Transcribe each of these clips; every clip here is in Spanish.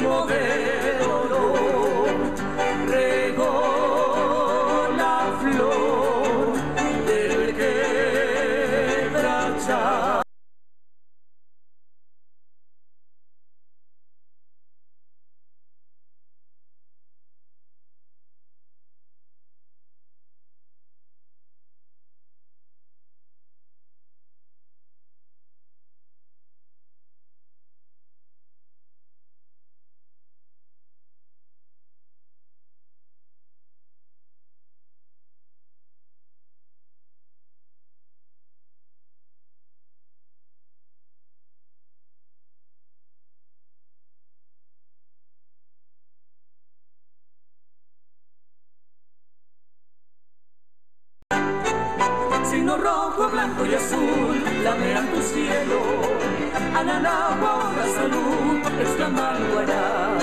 mismo de dolor, regó la flor del quebrachal. Signo rojo, blanco y azul, lamean tu cielo. Ananagua, la salud, exclamando hará.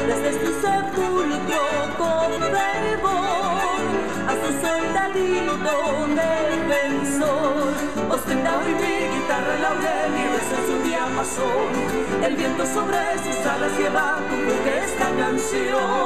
Desde tu sepulcro con fervor, a su soldadito defensor. Ostentado y mi guitarra laurel y reza su diapasón. El viento sobre sus alas lleva tu buque esta canción.